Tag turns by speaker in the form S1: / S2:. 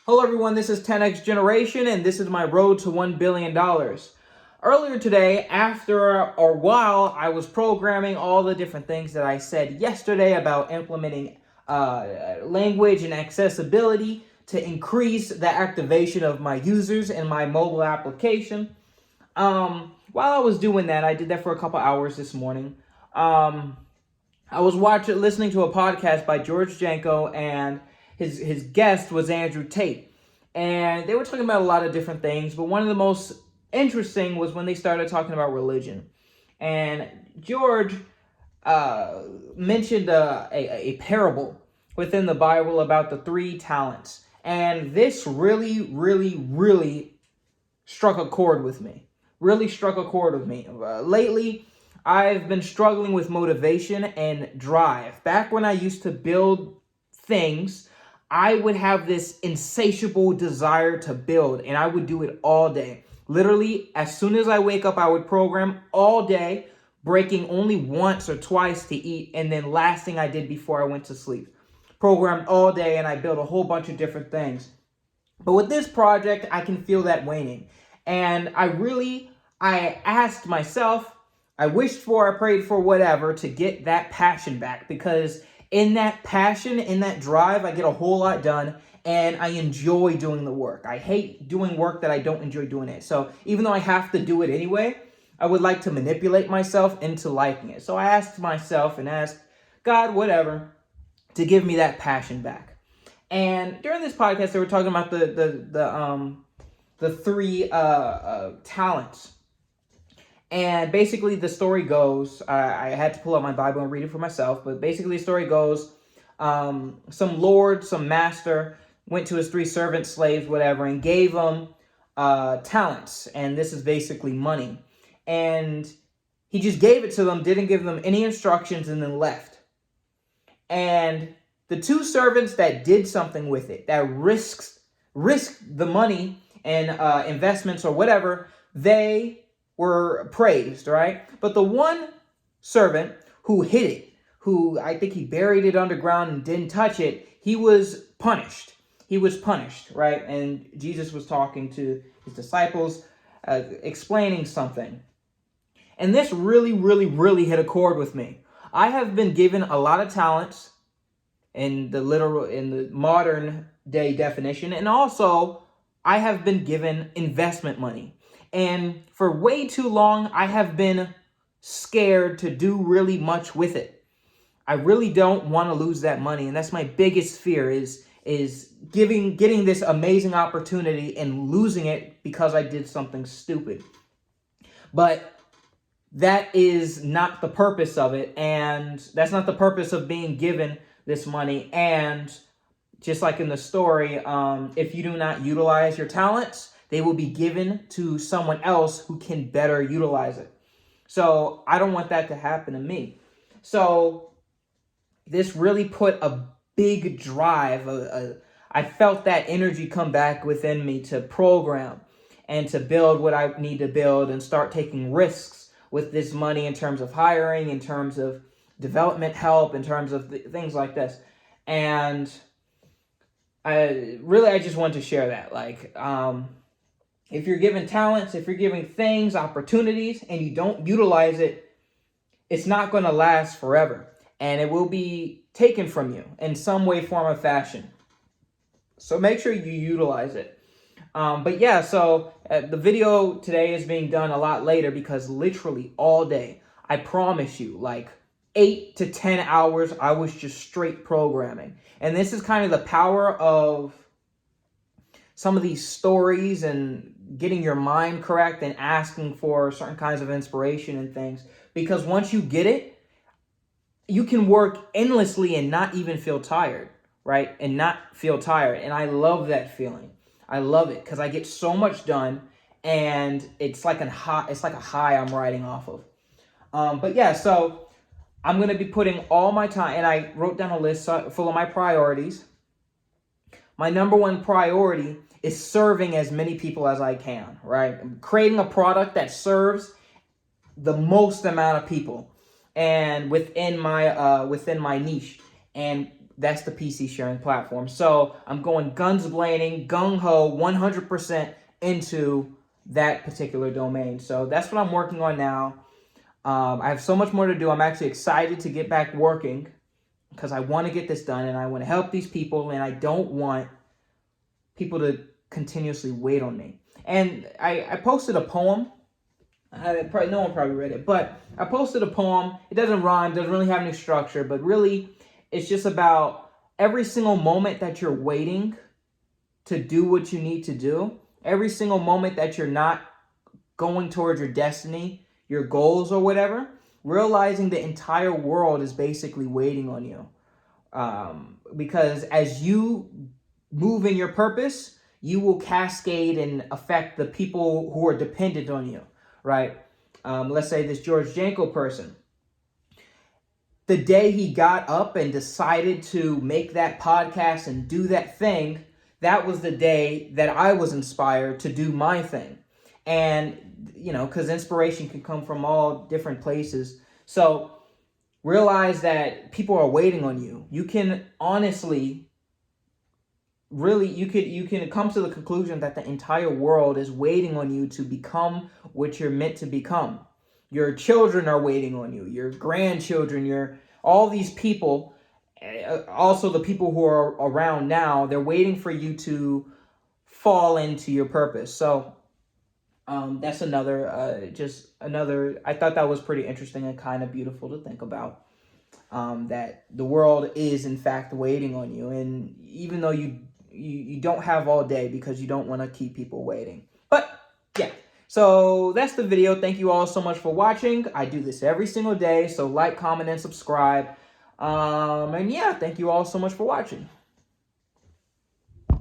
S1: Hello everyone, this is 10X Generation and this is my road to $1 billion. Earlier today, after a while, I was programming all the different things that I said yesterday about implementing language and accessibility to increase the activation of my users in my mobile application. While I was doing that, I did that for a couple hours this morning. I was listening to a podcast by George Janko, and his guest was Andrew Tate. And they were talking about a lot of different things, but one of the most interesting was when they started talking about religion. And George mentioned a parable within the Bible about the 3 talents. And this really struck a chord with me. Lately, I've been struggling with motivation and drive. Back when I used to build things, I would have this insatiable desire to build, and I would do it all day. Literally, as soon as I wake up, I would program all day, breaking only once or twice to eat, and then last thing I did before I went to sleep. Programmed all day, and I built a whole bunch of different things. But with this project, I can feel that waning. And I asked myself, I wished for, I prayed for, whatever, to get that passion back, because in that passion, in that drive, I get a whole lot done, and I enjoy doing the work. I hate doing work that I don't enjoy doing it. So even though I have to do it anyway, I would like to manipulate myself into liking it. So I asked myself and asked God, whatever, to give me that passion back. And during this podcast, they were talking about the 3 talents. And basically the story goes, I had to pull out my Bible and read it for myself, but basically the story goes, some master went to his 3 servants, slaves, whatever, and gave them talents. And this is basically money. And he just gave it to them, didn't give them any instructions, and then left. And the 2 servants that did something with it, that risked the money and investments or whatever, they were praised, right? But the one servant who hid it, who I think he buried it underground and didn't touch it, he was punished. Right? And Jesus was talking to his disciples, explaining something. And this really hit a chord with me. I have been given a lot of talents in the modern day definition, and also I have been given investment money. And for way too long, I have been scared to do really much with it. I really don't want to lose that money. And that's my biggest fear is getting this amazing opportunity and losing it because I did something stupid. But that is not the purpose of it. And that's not the purpose of being given this money. And just like in the story, if you do not utilize your talents, they will be given to someone else who can better utilize it. So I don't want that to happen to me. So this really put a big drive. I felt that energy come back within me to program and to build what I need to build and start taking risks with this money in terms of hiring, in terms of development help, in terms of things like this. And I just want to share that. If you're given talents, if you're giving things, opportunities, and you don't utilize it, it's not going to last forever. And it will be taken from you in some way, form, or fashion. So make sure you utilize it. So the video today is being done a lot later because literally all day, I promise you, 8 to 10 hours, I was just straight programming. And this is kind of the power of some of these stories and getting your mind correct and asking for certain kinds of inspiration and things. Because once you get it, you can work endlessly and not even feel tired, right? And I love that feeling. I love it because I get so much done, and it's like a high I'm riding off of. So I'm going to be putting all my time, and I wrote down a list full of my priorities. My number 1 priority is serving as many people as I can, right? Creating a product that serves the most amount of people and within my niche, and that's the PC sharing platform. So I'm going guns blazing, gung-ho, 100% into that particular domain. So that's what I'm working on now. I have so much more to do. I'm actually excited to get back working because I want to get this done and I want to help these people, and I don't want people to continuously wait on me. And I posted a poem. No one probably read it, but I posted a poem. It doesn't rhyme, doesn't really have any structure, but really it's just about every single moment that you're waiting to do what you need to do, every single moment that you're not going towards your destiny, your goals or whatever, realizing the entire world is basically waiting on you. Because as you move in your purpose, you will cascade and affect the people who are dependent on you, right? Let's say this George Janko person. The day he got up and decided to make that podcast and do that thing, that was the day that I was inspired to do my thing. And, you know, because inspiration can come from all different places. So realize that people are waiting on you. You can honestly, really, you can come to the conclusion that the entire world is waiting on you to become what you're meant to become. Your children are waiting on you, your grandchildren, all these people, also the people who are around now, they're waiting for you to fall into your purpose. So that's another, I thought that was pretty interesting and kind of beautiful to think about. That the world is in fact waiting on you, and even though you don't have all day because you don't want to keep people waiting. But yeah, so that's the video. Thank you all so much for watching. I do this every single day, so like, comment, and subscribe. And yeah, thank you all so much for watching.